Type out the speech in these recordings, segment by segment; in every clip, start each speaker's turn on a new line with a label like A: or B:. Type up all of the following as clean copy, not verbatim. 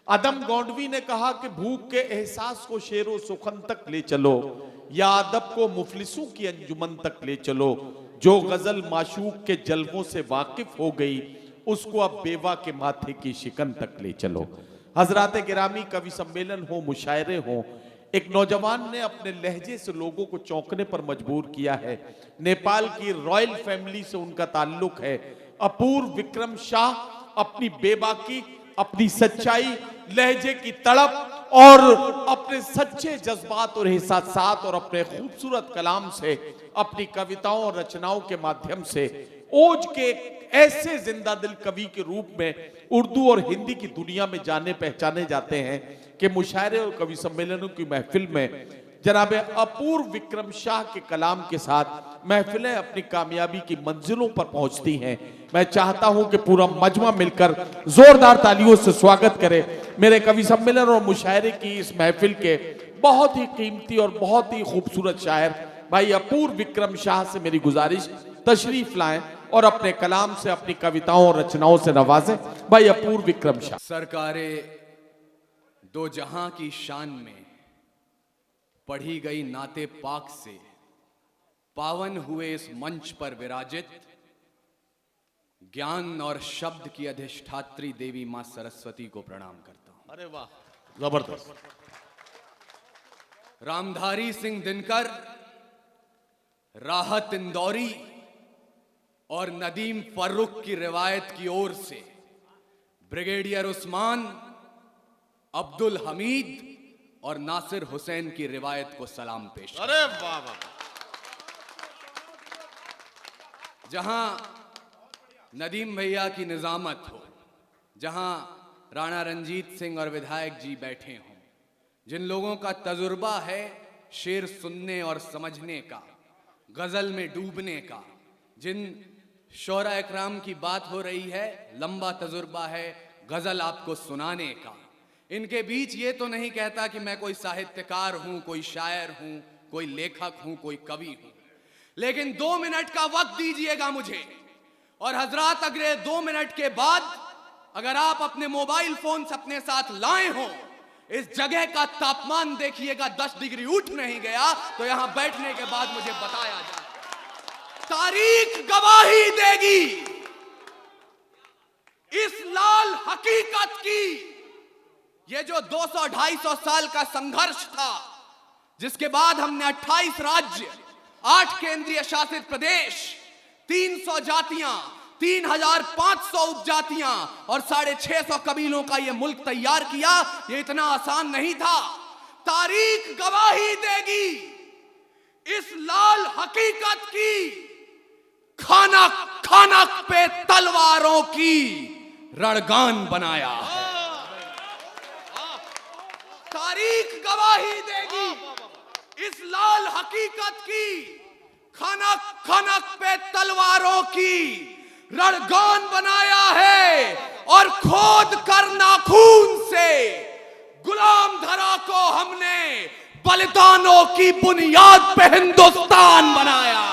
A: अदम गौंडवी ने कहा कि भूख के एहसास को शेरो सुखन तक ले चलो, या अदब को मुफलिसों की अंजुमन तक ले चलो। जो गजल माशूक के जलवों से वाकिफ हो गई, उसको अब बेवा के माथे की शिकन तक ले चलो। हजरात गिरामी, कवि सम्मेलन हो, मुशायरे हो, एक नौजवान ने अपने लहजे से लोगों को चौंकने पर मजबूर किया है। नेपाल की रॉयल फैमिली से उनका ताल्लुक है। अपूर्व विक्रम शाह अपनी बेबाकी, अपनी सच्चाई, लहजे की तड़प और अपने सच्चे जज्बात और एहसासात और अपने खूबसूरत कलाम से, अपनी कविताओं और रचनाओं के माध्यम से ओज के ऐसे जिंदा दिल कवि के रूप में उर्दू और हिंदी की दुनिया में जाने पहचाने जाते हैं कि मुशायरे और कवि सम्मेलनों की महफिल में जनाब अपूर्व विक्रम शाह के कलाम के साथ महफिलें अपनी कामयाबी की मंजिलों पर पहुंचती हैं। मैं चाहता हूं कि पूरा मजमा मिलकर जोरदार तालियों से स्वागत करे मेरे कवि सम्मेलन और मुशायरे की इस महफिल के बहुत ही कीमती और बहुत ही खूबसूरत शायर भाई अपूर्व विक्रम शाह से मेरी गुजारिश, तशरीफ लाएं और अपने कलाम से, अपनी कविताओं और रचनाओं से नवाजें। भाई अपूर्व विक्रम शाह।
B: सरकारे दो जहां की शान में पढ़ी गई नाते पाक से पावन हुए इस मंच पर विराजित ज्ञान और शब्द की अधिष्ठात्री देवी मां सरस्वती को प्रणाम करता हूं।
A: अरे वाह, जबरदस्त।
B: रामधारी सिंह दिनकर, राहत इंदौरी और नदीम फर्रुख की रिवायत की ओर से ब्रिगेडियर उस्मान, अब्दुल हमीद और नासिर हुसैन की रिवायत को सलाम पेश।
A: अरे वाह वाह।
B: जहां नदीम भैया की निजामत हो, जहां राणा रंजीत सिंह और विधायक जी बैठे हों, जिन लोगों का तजुर्बा है शेर सुनने और समझने का, गजल में डूबने का, जिन शोरा इकराम की बात हो रही है, लंबा तजुर्बा है गजल आपको सुनाने का, इनके बीच ये तो नहीं कहता कि मैं कोई साहित्यकार हूं, कोई शायर हूं, कोई लेखक हूं, कोई कवि हूं, लेकिन 2 मिनट का वक्त दीजिएगा मुझे। और हजरात, अगले 2 मिनट के बाद अगर आप अपने मोबाइल फोन अपने साथ लाए हो, इस जगह का तापमान देखिएगा, 10 डिग्री उठ नहीं गया तो यहां बैठने के बाद मुझे बताया जाए। तारीख गवाही देगी इस लाल हकीकत की। ये जो 200-250 साल का संघर्ष था, जिसके बाद हमने 28 राज्य, 8 केंद्रीय शासित प्रदेश, 300 जातियां, 3500 उपजातियां और 650 कबीलों का यह मुल्क तैयार किया, ये इतना आसान नहीं था। तारीख गवाही देगी इस लाल हकीकत की। खानक खानक पे तलवारों की रणगान बनाया है। तारीख गवाही देगी इस लाल हकीकत की। खनक खनक पे तलवारों की रणगान बनाया है और खोद कर नाखून से गुलाम धरा को हमने बलिदानों की बुनियाद पे हिंदुस्तान बनाया।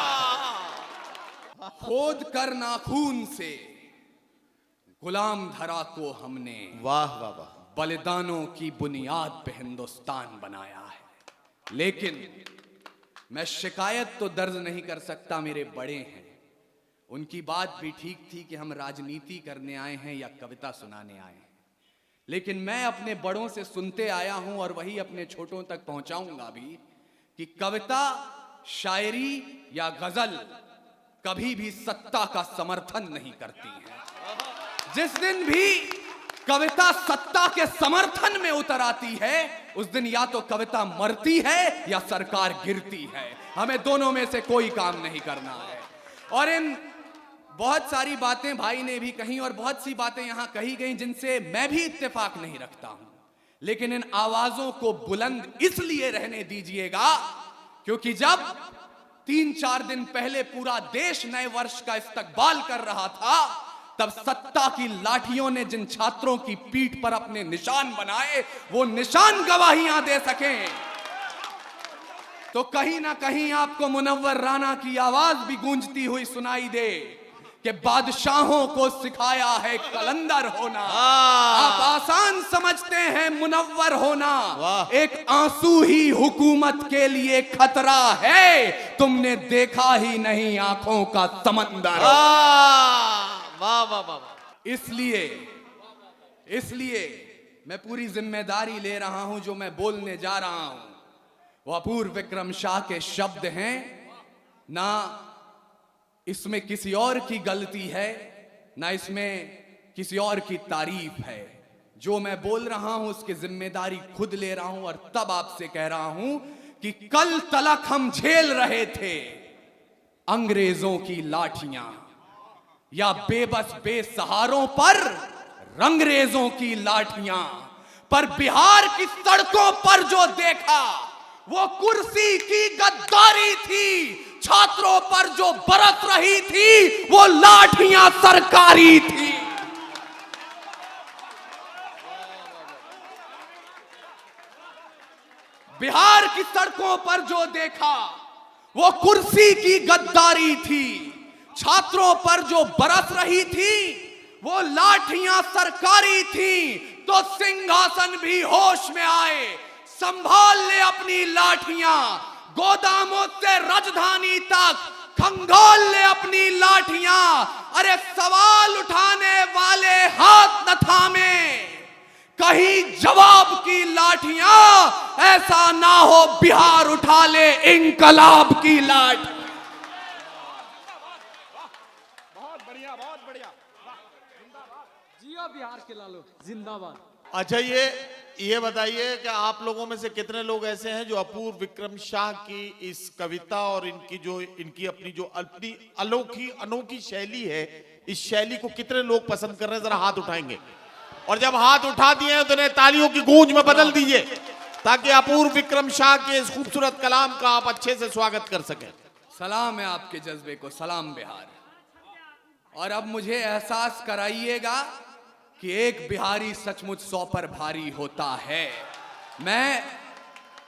B: खोद कर नाखून से गुलाम धरा को हमने
A: वाह वाह वाह
B: बलिदानों की बुनियाद पे हिंदुस्तान बनाया है। लेकिन मैं शिकायत तो दर्ज नहीं कर सकता, मेरे बड़े हैं, उनकी बात भी ठीक थी कि हम राजनीति करने आए हैं या कविता सुनाने आए हैं, लेकिन मैं अपने बड़ों से सुनते आया हूं और वही अपने छोटों तक पहुंचाऊंगा भी कि कविता, शायरी या गजल कभी भी सत्ता का समर्थन नहीं करती है। जिस दिन भी कविता सत्ता के समर्थन में उतर आती है, उस दिन या तो कविता मरती है या सरकार गिरती है। हमें दोनों में से कोई काम नहीं करना है। और इन बहुत सारी बातें भाई ने भी कही और बहुत सी बातें यहां कही गई जिनसे मैं भी इत्तेफाक नहीं रखता हूं, लेकिन इन आवाजों को बुलंद इसलिए रहने दीजिएगा क्योंकि जब 3-4 दिन पहले पूरा देश नए वर्ष का इस्तकबाल कर रहा था, तब सत्ता की लाठियों ने जिन छात्रों की पीठ पर अपने निशान बनाए, वो निशान गवाहियां दे सकें, तो कहीं ना कहीं आपको मुनव्वर राना की आवाज भी गूंजती हुई सुनाई दे कि बादशाहों को सिखाया है कलंदर होना। आप आसान समझते हैं मुनव्वर होना, एक आंसू ही हुकूमत के लिए खतरा है, तुमने देखा ही नहीं आंखों का समंदर।
A: वाह वाह वाह।
B: इसलिए मैं पूरी जिम्मेदारी ले रहा हूं, जो मैं बोलने जा रहा हूं वो अपूर्व विक्रम शाह के शब्द हैं, ना इसमें किसी और की गलती है, ना इसमें किसी और की तारीफ है। जो मैं बोल रहा हूं उसकी जिम्मेदारी खुद ले रहा हूं, और तब आपसे कह रहा हूं कि कल तलक हम झेल रहे थे अंग्रेजों की लाठियां, या बेबस बेसहारों पर रंगरेजों की लाठियां, पर बिहार की सड़कों पर जो देखा वो कुर्सी की गद्दारी थी, छात्रों पर जो बरस रही थी वो लाठियां सरकारी थी। बिहार की सड़कों पर जो देखा वो कुर्सी की गद्दारी थी, छात्रों पर जो बरस रही थी वो लाठियां सरकारी थी। तो सिंहासन भी होश में आए, संभाल ले अपनी लाठियां, गोदामों से राजधानी तक खंगाल ले अपनी लाठियां। अरे सवाल उठाने वाले हाथ न थामे, कहीं जवाब की लाठियां, ऐसा ना हो बिहार उठा ले इंकलाब की लाठी।
C: बहुत बढ़िया जियो बिहार के लालो जिंदाबाद।
A: अच्छा ये बताइए कि आप लोगों में से कितने लोग ऐसे हैं जो अपूर्व विक्रम शाह की इस कविता और इनकी अपनी जो अनोखी शैली है, इस शैली को कितने लोग पसंद कर रहे हैं? जरा हाथ उठाएंगे, और जब हाथ उठा दिए हैं तो इन्हें तालियों की गूंज में बदल दीजिए, ताकि अपूर्व विक्रम शाह के इस खूबसूरत कलाम का आप अच्छे से स्वागत कर सकें।
B: सलाम है आपके जज्बे को, सलाम बिहार। और अब मुझे एहसास कराइएगा कि एक बिहारी सचमुच 100 पर भारी होता है। मैं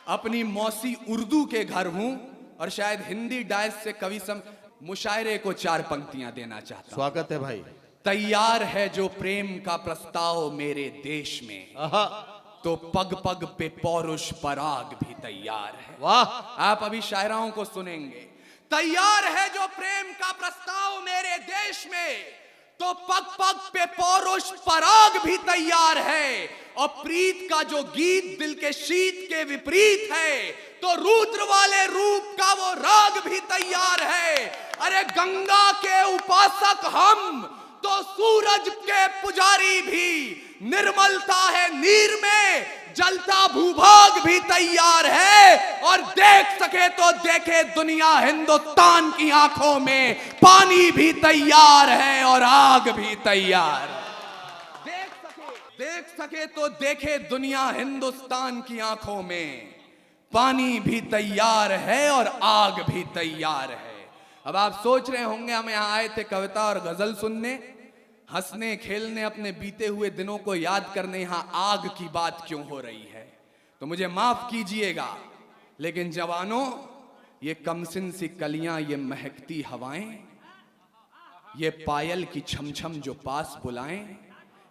B: अपनी मौसी उर्दू के घर हूं, और शायद हिंदी डायस से कवि मुशायरे को 4 पंक्तियां देना चाहता हूं।
A: स्वागत है भाई।
B: तैयार है जो प्रेम का प्रस्ताव मेरे देश में, तो पग पग पे पौरुष पराग भी तैयार है।
A: वाह।
B: आप अभी शायराओं को सुनेंगे। तैयार है जो प्रेम का प्रस्ताव मेरे देश में, तो पग पग पे पौरुष पराग भी तैयार है। और प्रीत का जो गीत दिल के शीत के विपरीत है, तो रुद्र वाले रूप का वो राग भी तैयार है। अरे गंगा के उपासक हम, तो सूरज के पुजारी भी, निर्मलता है नीर में, जलता भूभाग भी तैयार है। और देख सके तो देखे दुनिया हिंदुस्तान की आंखों में, पानी भी तैयार है और आग भी तैयार। देख सके तो देखे दुनिया हिंदुस्तान की आंखों में, पानी भी तैयार है और आग भी तैयार है। अब आप सोच रहे होंगे हम यहाँ आए थे कविता और गजल सुनने, हंसने खेलने, अपने बीते हुए दिनों को याद करने, यहाँ आग की बात क्यों हो रही है? तो मुझे माफ कीजिएगा, लेकिन जवानों, ये कमसिन सी कलियां, ये महकती हवाएं, ये पायल की छमछम जो पास बुलाएं,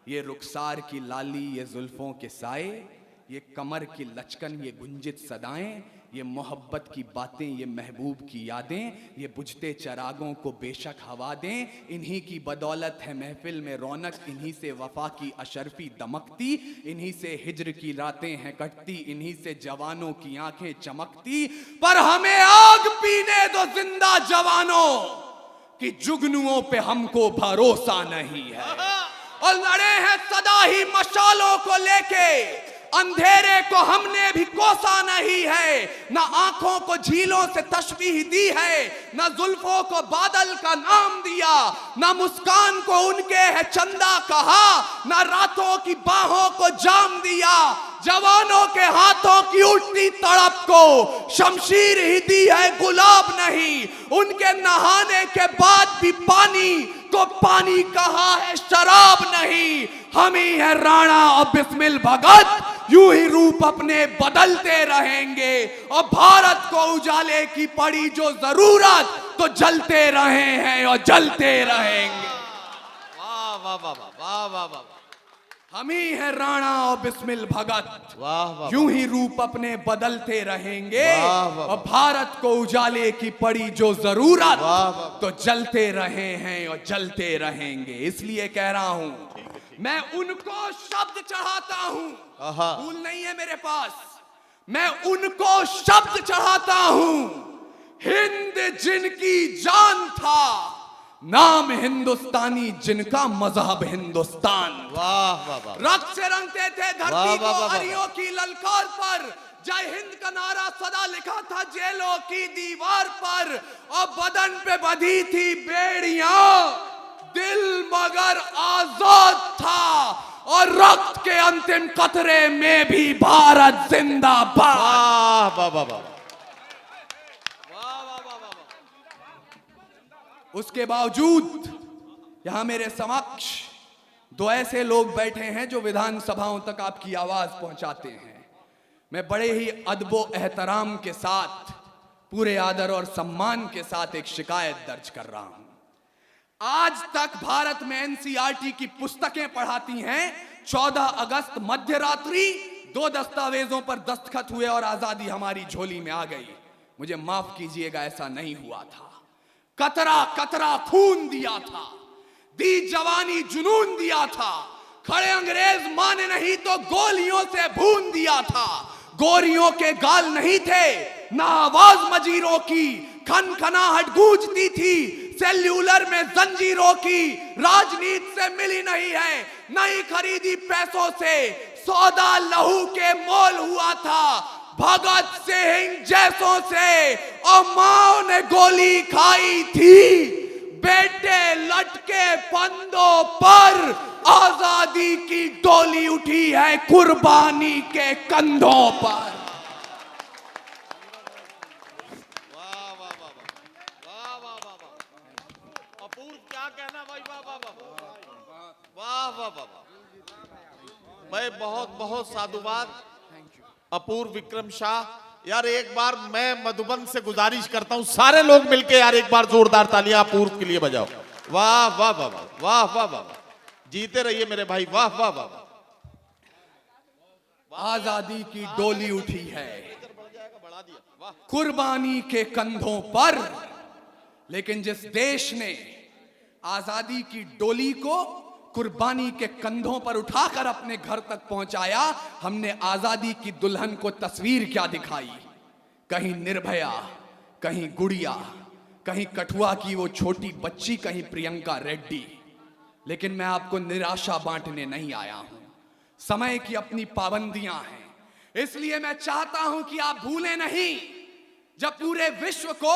B: ये रुखसार की लाली, ये जुल्फों के साए, ये कमर की लचकन, ये गुंजित सदाएं, ये मोहब्बत की बातें, ये महबूब की यादें, ये बुझते चरागों को बेशक हवा दें। इन्हीं की बदौलत है महफिल में रौनक, इन्हीं से वफा की अशरफी दमकती, इन्हीं से हिज्र की रातें हैं कटती, इन्हीं से जवानों की आंखें चमकती। पर हमें आग पीने दो जिंदा जवानों, कि जुगनुओं पे हमको भरोसा नहीं है। और लड़े हैं सदा ही मशालों को लेके, अंधेरे को हमने भी कोसा नहीं है। ना आंखों को झीलों से तशबीह दी है, ना जुल्फों को बादल का नाम दिया, ना मुस्कान को उनके है चंदा कहा, ना रातों की बाहों को जाम दिया। जवानों के हाथों की उठती तड़प को शमशीर ही दी है, गुलाब नहीं। उनके नहाने के बाद भी पानी को पानी कहा है, शराब नहीं। हम ही है राणा और बिस्मिल भगत, यूं ही रूप अपने बदलते रहेंगे और भारत को उजाले की पड़ी जो जरूरत तो जलते रहे हैं और जलते रहेंगे।
A: वाह वाह वाह वाह वाह वाह,
B: हम ही हैं राणा और बिस्मिल भगत।
A: वाह वाह,
B: यूं ही रूप अपने बदलते रहेंगे
A: वाह, वाह,
B: और भारत को उजाले की पड़ी जो जरूरत
A: वाह, वाह,
B: तो जलते रहे हैं और जलते रहेंगे। इसलिए कह रहा हूं मैं उनको शब्द चढ़ाता हूं,
A: आहा।
B: भूल नहीं है मेरे पास, मैं उनको शब्द चढ़ाता हूं। हिंद जिनकी जान था, नाम हिंदुस्तानी जिनका मजहब हिंदुस्तान।
A: वाह वाह वाह,
B: रक्त से रंगते थे
A: वाह,
B: धरती
A: वाह,
B: को
A: वाह, वाह।
B: हरियों की ललकार पर, जय हिंद का नारा सदा लिखा था जेलों की दीवार पर, और बदन पे बंधी थी बेड़ियां, दिल मगर आजाद था, और रक्त के अंतिम कतरे में भी भारत जिंदाबाद।
A: वाह वाह वाह वाह,
B: उसके बावजूद यहां मेरे समक्ष दो ऐसे लोग बैठे हैं जो विधानसभाओं तक आपकी आवाज पहुंचाते हैं। मैं बड़े ही अदबो एहतराम के साथ, पूरे आदर और सम्मान के साथ एक शिकायत दर्ज कर रहा हूं। आज तक भारत में एनसीईआरटी की पुस्तकें पढ़ाती हैं, 14 अगस्त मध्य रात्रि 2 दस्तावेजों पर दस्तखत हुए और आजादी हमारी झोली में आ गई। मुझे माफ कीजिएगा, ऐसा नहीं हुआ था। कतरा कतरा खून दिया था, दी जवानी जुनून दिया था, खड़े अंग्रेज माने नहीं तो गोलियों से भून दिया था। गोरियों के गाल नहीं थे, ना आवाज मजीरों की, खनखनाहट गूंजती थी सेल्यूलर में जंजीरों की। राजनीति से मिली नहीं है, नहीं खरीदी पैसों से, सौदा लहू के मोल हुआ था भगत सिंह जैसों से, और मां ने गोली खाई थी। बेटे लटके फंदों पर, आजादी की डोली उठी है कुर्बानी के कंधों पर।
A: वाह वाह वाह वाह वाह वाह वाह, अपूर्व क्या कहना भाई, वाह वाह वाह वाह वाह वाह वाह, भाई बहुत बहुत साधुवाद अपूर्व विक्रम शाह। यार एक बार मैं मधुबन से गुजारिश करता हूं, सारे लोग मिलके यार एक बार जोरदार तालियां अपूर्व के लिए बजाओ। वाह वाह वाह वाह वाह वाह, जीते रहिए मेरे भाई, वाह वाह वाह।
B: आजादी की डोली उठी है कुर्बानी के कंधों पर, लेकिन जिस देश ने आजादी की डोली को कुर्बानी के कंधों पर उठाकर अपने घर तक पहुंचाया, हमने आजादी की दुल्हन को तस्वीर क्या दिखाई। कहीं निर्भया, कहीं गुड़िया, कहीं कठुआ की वो छोटी बच्ची, कहीं प्रियंका रेड्डी। लेकिन मैं आपको निराशा बांटने नहीं आया हूं, समय की अपनी पाबंदियां हैं। इसलिए मैं चाहता हूं कि आप भूलें नहीं, जब पूरे विश्व को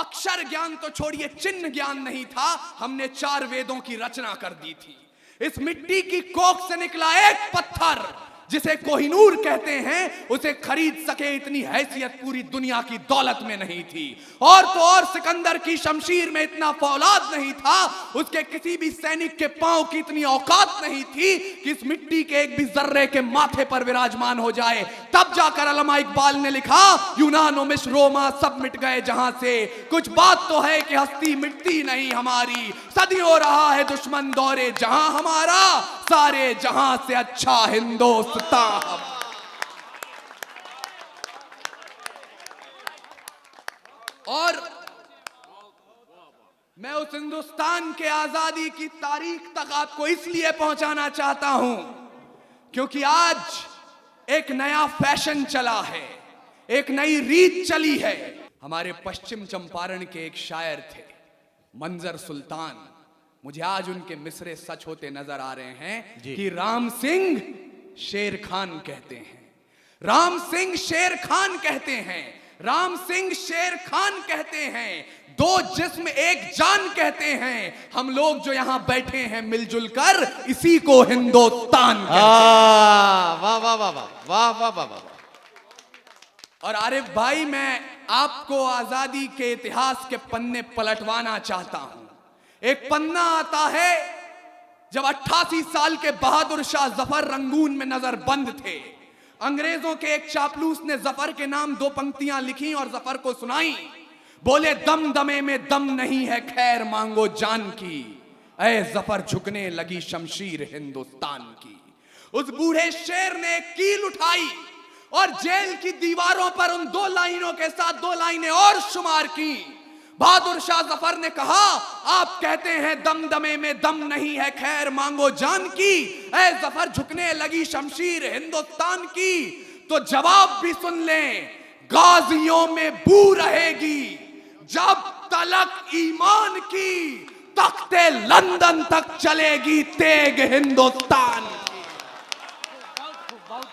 B: अक्षर ज्ञान तो छोड़िए चिन्ह ज्ञान नहीं था, हमने 4 वेदों की रचना कर दी थी। इस मिट्टी की कोख से निकला एक पत्थर जिसे कोहिनूर कहते हैं, उसे खरीद सके इतनी हैसियत पूरी दुनिया की दौलत में नहीं थी। और तो और सिकंदर की शमशीर में इतना फौलाद नहीं था, उसके किसी भी सैनिक के पांव की इतनी औकात नहीं थी कि इस मिट्टी के एक भी जर्रे के माथे पर विराजमान हो जाए। तब जाकर अल्लामा इकबाल ने लिखा, यूनानो मिस्र रोमा सब मिट गए जहां से, कुछ बात तो है कि हस्ती मिटती नहीं हमारी। सदियों रहा है दुश्मन दौरे जहां हमारा, सारे जहां से अच्छा हिंदुस्तान। और मैं उस हिंदुस्तान के आजादी की तारीख तक आपको इसलिए पहुंचाना चाहता हूं क्योंकि आज एक नया फैशन चला है, एक नई रीत चली है। हमारे पश्चिम चंपारण के एक शायर थे मंजर सुल्तान, मुझे आज उनके मिसरे सच होते नजर आ रहे हैं कि राम सिंह शेर खान कहते हैं, राम सिंह शेर खान कहते हैं, राम सिंह शेर खान कहते हैं, 2 जिस्म एक जान कहते हैं। हम लोग जो यहां बैठे हैं मिलजुल कर इसी को हिंदुस्तान कहते हैं।
A: वाह वाह वाह वाह वाह वाह वाह।
B: और आरिफ भाई, मैं आपको आजादी के इतिहास के पन्ने पलटवाना चाहता हूं। एक पन्ना आता है जब 88 साल के बहादुर शाह जफर रंगून में नजर बंद थे, अंग्रेजों के एक चापलूस ने जफर के नाम 2 पंक्तियां लिखी और जफर को सुनाई। बोले दम दमे में दम नहीं है, खैर मांगो जान की, ऐ जफर झुकने लगी शमशीर हिंदुस्तान की। उस बूढ़े शेर ने कील उठाई और जेल की दीवारों पर उन 2 लाइनों के साथ 2 लाइनें और शुमार की। बहादुर शाह जफर ने कहा, आप कहते हैं दम दमे में दम नहीं है, खैर मांगो जान की, ऐ जफर झुकने लगी शमशीर हिंदुस्तान की। तो जवाब भी सुन लें, गाजियों में बू रहेगी जब तलक ईमान की, तख्ते लंदन तक चलेगी तेग हिंदुस्तान की।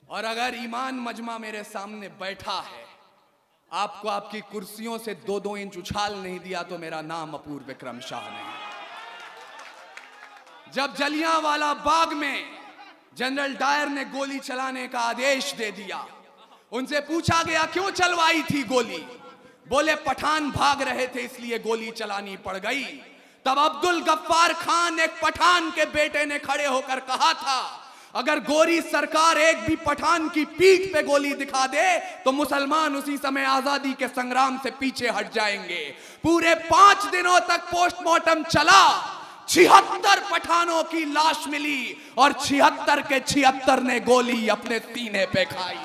B: और अगर ईमान मजमा मेरे सामने बैठा है, आपको आपकी कुर्सियों से 2-2 इंच उछाल नहीं दिया तो मेरा नाम अपूर्व विक्रम शाह नहीं। जब जलियांवाला बाग में जनरल डायर ने गोली चलाने का आदेश दे दिया, उनसे पूछा गया क्यों चलवाई थी गोली? बोले पठान भाग रहे थे इसलिए गोली चलानी पड़ गई। तब अब्दुल गफ्फार खान, एक पठान के बेटे ने खड़े होकर कहा था, अगर गोरी सरकार एक भी पठान की पीठ पे गोली दिखा दे तो मुसलमान उसी समय आजादी के संग्राम से पीछे हट जाएंगे। पूरे 5 दिनों तक पोस्टमार्टम चला, 76 पठानों की लाश मिली और 76 के 76 ने गोली अपने सीने पे खाई।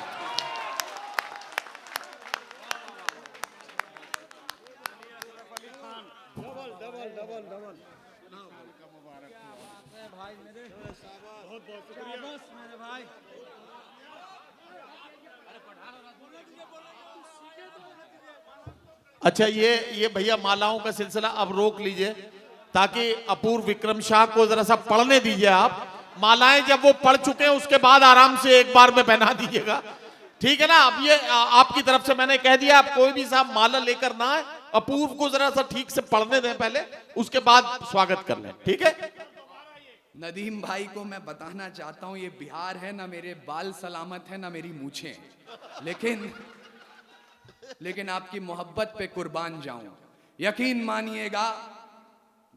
A: अच्छा, ये भैया मालाओं का सिलसिला अब रोक लीजिए, ताकि अपूर्व विक्रम शाह को जरा सा पढ़ने दीजिए। आप मालाएं जब वो पढ़ चुके हैं उसके बाद आराम से एक बार में पहना दीजिएगा, ठीक है ना? अब ये आपकी तरफ से मैंने कह दिया, आप कोई भी साहब माला लेकर ना आए, अपूर्व को जरा सा ठीक से पढ़ने दें पहले, उसके बाद स्वागत कर लें, ठीक है?
B: नदीम भाई को मैं बताना चाहता हूं, ये बिहार है ना, मेरे बाल सलामत है ना मेरी मूछें, लेकिन आपकी मोहब्बत पे कुर्बान जाऊं। यकीन मानिएगा,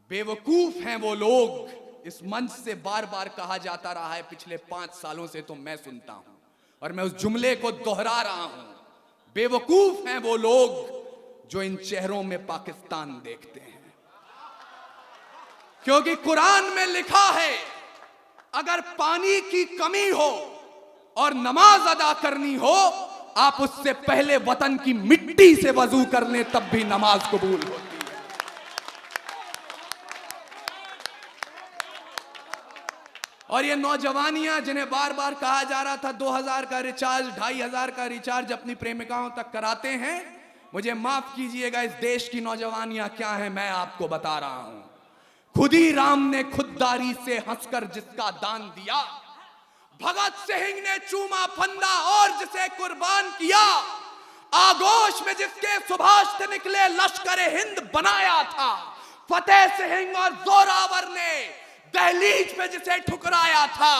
B: बेवकूफ हैं वो लोग, इस मंच से बार बार कहा जाता रहा है पिछले 5 सालों से, तो मैं सुनता हूं और मैं उस जुमले को दोहरा रहा हूं। बेवकूफ हैं वो लोग जो इन चेहरों में पाकिस्तान देखते हैं, क्योंकि कुरान में लिखा है अगर पानी की कमी हो और नमाज अदा करनी हो, आप उससे पहले वतन की मिट्टी से वजू कर लें, तब भी नमाज कबूल होती है। और ये नौजवानियां जिन्हें बार बार कहा जा रहा था 2000 का रिचार्ज, 2500 का रिचार्ज अपनी प्रेमिकाओं तक कराते हैं, मुझे माफ कीजिएगा, इस देश की नौजवानियां क्या है मैं आपको बता रहा हूं। खुदी राम ने खुददारी से हंसकर जिसका दान दिया, भगत सिंह ने चूमा फंदा और जिसे कुर्बान किया, आगोश में जिसके सुभाष से निकले लश्कर हिंद बनाया था, फतेह सिंह और जोरावर ने दहलीज पे जिसे ठुकराया था,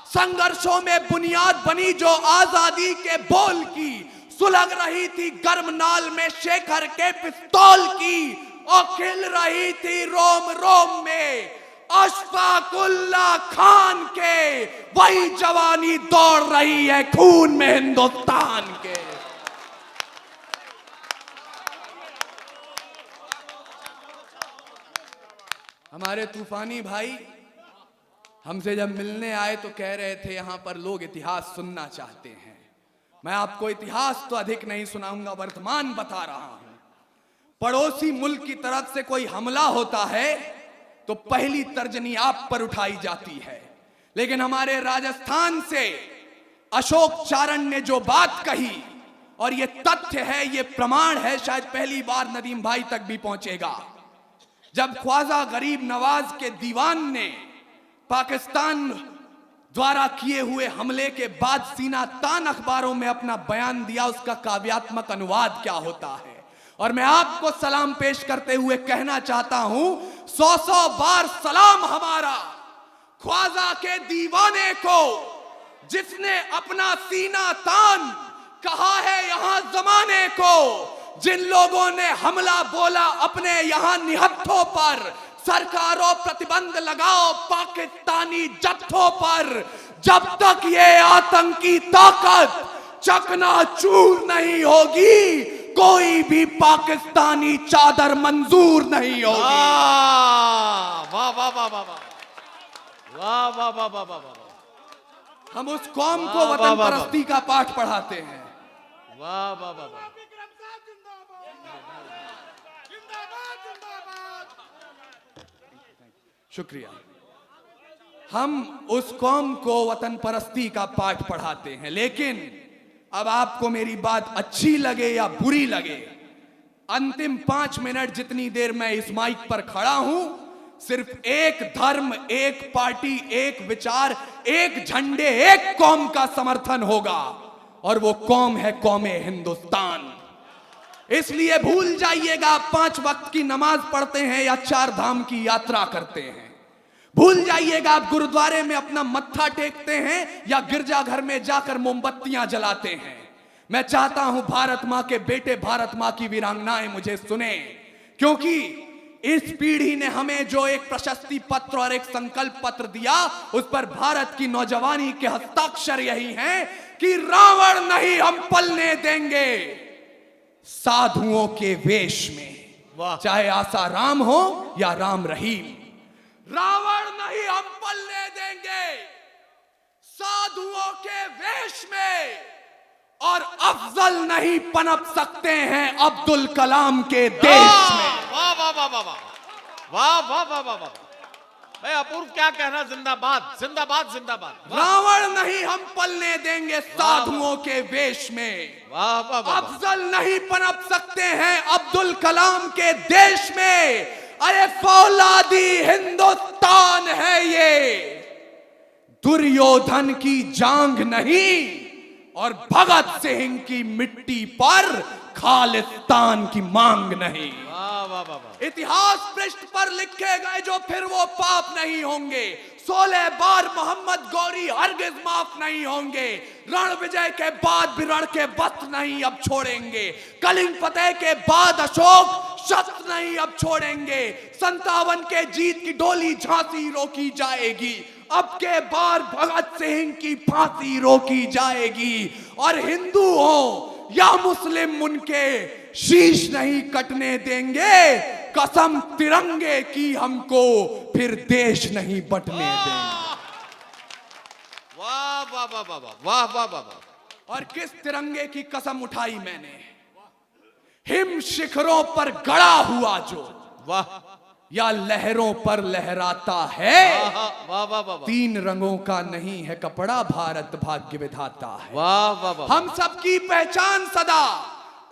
B: संघर्षों में बुनियाद बनी जो आजादी के बोल की, सुलग रही थी गर्म नाल में शेखर के पिस्तौल की, और खिल रही थी रोम रोम में अशफाकुल्ला खान के, वही जवानी दौड़ रही है खून में हिंदुस्तान के। हमारे तूफानी भाई हमसे जब मिलने आए तो कह रहे थे यहां पर लोग इतिहास सुनना चाहते हैं। मैं आपको इतिहास तो अधिक नहीं सुनाऊंगा, वर्तमान बता रहा हूं। पड़ोसी मुल्क की तरफ से कोई हमला होता है तो पहली तर्जनी आप पर उठाई जाती है, लेकिन हमारे राजस्थान से अशोक चारण ने जो बात कही, और ये तथ्य है, ये प्रमाण है, शायद पहली बार नदीम भाई तक भी पहुंचेगा। जब ख्वाजा गरीब नवाज के दीवान ने पाकिस्तान द्वारा किए हुए हमले के बाद सीना तान अखबारों में अपना बयान दिया, उसका काव्यात्मक अनुवाद क्या होता है, और मैं आपको सलाम पेश करते हुए कहना चाहता हूं, 100 बार सलाम हमारा ख्वाजा के दीवाने को, जिसने अपना सीना तान कहा है यहां जमाने को, जिन लोगों ने हमला बोला अपने यहां निहत्थों पर, सरकारों प्रतिबंध लगाओ पाकिस्तानी जत्थों पर, जब तक ये आतंकी ताकत चकनाचूर नहीं होगी, कोई भी पाकिस्तानी चादर मंजूर नहीं होगी।
A: वाह वाह वाह वाह वाह वाह वाह वाह वाह वाह वाह।
B: हम उस कौम को
A: वाह, वाह,
B: वतन
A: वाह,
B: परस्ती का पाठ पढ़ाते हैं।
A: वाह वाह वाह वाह।
B: शुक्रिया। हम उस कौम को वतन परस्ती का पाठ पढ़ाते हैं, लेकिन अब आपको मेरी बात अच्छी लगे या बुरी लगे, अंतिम 5 मिनट जितनी देर मैं इस माइक पर खड़ा हूं, सिर्फ एक धर्म, एक पार्टी, एक विचार, एक झंडे, एक कौम का समर्थन होगा, और वो कौम है कौमे हिंदुस्तान। इसलिए भूल जाइएगा 5 वक्त की नमाज पढ़ते हैं या 4 धाम की यात्रा करते हैं। भूल जाइएगा आप गुरुद्वारे में अपना मत्था टेकते हैं या गिरजाघर में जाकर मोमबत्तियां जलाते हैं। मैं चाहता हूं भारत मां के बेटे, भारत मां की वीरांगनाएं मुझे सुने, क्योंकि इस पीढ़ी ने हमें जो एक प्रशस्ति पत्र और एक संकल्प पत्र दिया, उस पर भारत की नौजवानी के हस्ताक्षर यही हैं कि रावण नहीं हम पलने देंगे साधुओं के वेश में, चाहे आसाराम हो या राम रहीम। रावण नहीं हम पलने देंगे साधुओं के वेश में, और अफजल नहीं पनप सकते हैं अब्दुल कलाम के देश में।
A: वाह वाह वाह वाह वाह वाह वाह वाह वाह वाह। भाई अपूर्व क्या कहना, जिंदाबाद जिंदाबाद जिंदाबाद।
B: रावण नहीं हम पलने देंगे साधुओं के वेश में,
A: वाह वाह वाह।
B: अफजल नहीं पनप सकते हैं अब्दुल कलाम के देश में। अरे फौलादी हिंदुस्तान है ये, दुर्योधन की जांग नहीं और भगत सिंह की मिट्टी पर खालिस्तान की मांग नहीं।
A: वाह वाह वाह वाह।
B: इतिहास पृष्ठ पर लिखे गए जो फिर वो पाप नहीं होंगे। 16 बार मोहम्मद गौरी हरगिज माफ नहीं होंगे। रण विजय के बाद भी रण के वस्त्र नहीं अब छोड़ेंगे। कलिंग फतेह के बाद अशोक शस्त्र नहीं अब छोड़ेंगे। 57 के जीत की डोली झांसी रोकी जाएगी। अब के बार भगत सिंह की फांसी रोकी जाएगी। और हिंदू हो या मुस्लिम उनके शीश नहीं कटने देंगे। कसम तिरंगे की हमको फिर देश नहीं बटने देंगे।
A: वाह वाह वाह वाह वाह वाह वाह वाह।
B: और किस तिरंगे की कसम उठाई मैंने, हिम शिखरों पर गड़ा हुआ जो,
A: वाह,
B: या लहरों पर लहराता है।
A: वाह वाह वाह।
B: 3 रंगों का नहीं है कपड़ा, भारत भाग्य विधाता है।
A: वाह वाह वाह।
B: हम सबकी पहचान सदा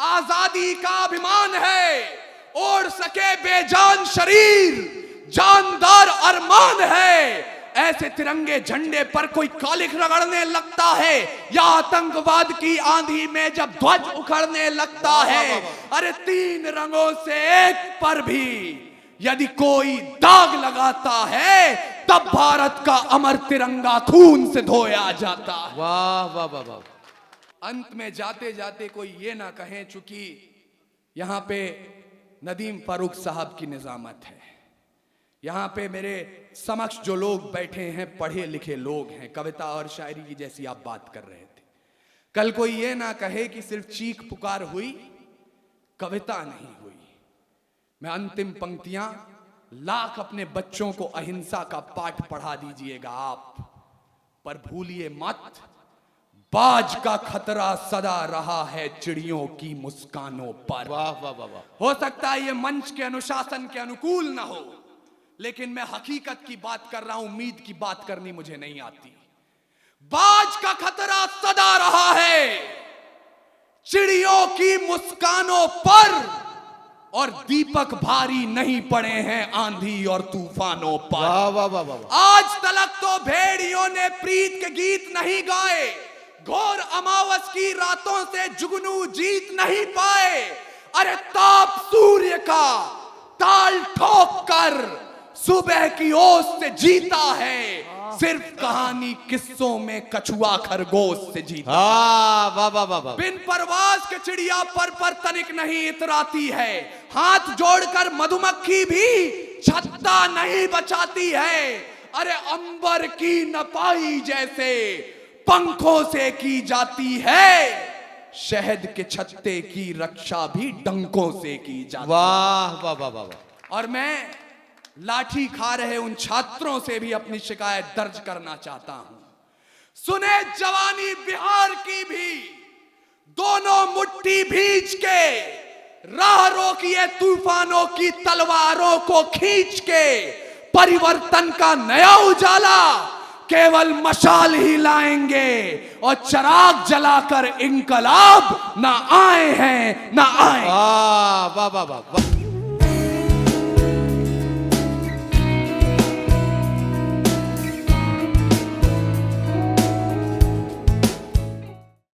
B: आजादी का अभिमान है। ओढ़ सके बेजान शरीर जानदार अरमान है। ऐसे तिरंगे झंडे पर कोई कालिख रगड़ने लगता है या आतंकवाद की आंधी में जब ध्वज उखड़ने लगता है। अरे 3 रंगों से एक पर भी यदि कोई दाग लगाता है, तब भारत का अमर तिरंगा खून से धोया जाता है।
A: वाह वाह वाह वाह।
B: अंत में जाते जाते कोई ये ना कहे, चूंकि यहां पे नदीम फारूक साहब की निजामत है, यहां पे मेरे समक्ष जो लोग बैठे हैं पढ़े लिखे लोग हैं, कविता और शायरी की जैसी आप बात कर रहे थे। कल कोई ये ना कहे कि सिर्फ चीख पुकार हुई, कविता नहीं हुई। मैं अंतिम पंक्तियां, लाख अपने बच्चों को अहिंसा का पाठ पढ़ा दीजिएगा आप, पर भूलिए मत, बाज का खतरा सदा रहा है चिड़ियों की मुस्कानों पर।
A: वाह वाह वाह वाह।
B: हो सकता है ये मंच के अनुशासन के अनुकूल ना हो, लेकिन मैं हकीकत की बात कर रहा हूं, उम्मीद की बात करनी मुझे नहीं आती। बाज का खतरा सदा रहा है चिड़ियों की मुस्कानों पर, और दीपक भारी नहीं पड़े हैं आंधी और तूफानों पर।
A: वाह वाह वाह वाह।
B: आज तलक तो भेड़ियों ने प्रीत के गीत नहीं गाए, घोर अमावस की रातों से जुगनू जीत नहीं पाए। अरे ताप सूर्य का ताल ठोक कर सुबह की ओस से जीता है, सिर्फ कहानी किस्सों में कछुआ खरगोश से जीता।
A: वाह वाह वाह वाह।
B: बिन परवाज के चिड़िया पर तनिक नहीं इतराती है, हाथ जोड़कर मधुमक्खी भी छत्ता नहीं बचाती है। अरे अंबर की नपाई जैसे पंखों से की जाती है, शहद के छत्ते की रक्षा भी डंकों से की जाती है।
A: वाह वाह वाह वाह वाह।
B: और मैं लाठी खा रहे उन छात्रों से भी अपनी शिकायत दर्ज करना चाहता हूं। सुने जवानी बिहार की भी, दोनों मुट्ठी भींच के राह रोकिए तूफानों की तलवारों को खींच के, परिवर्तन का नया उजाला केवल मशाल ही लाएंगे और चिराग जलाकर इनकलाब ना आए हैं ना आए।
A: वाह वाह वाह वाह।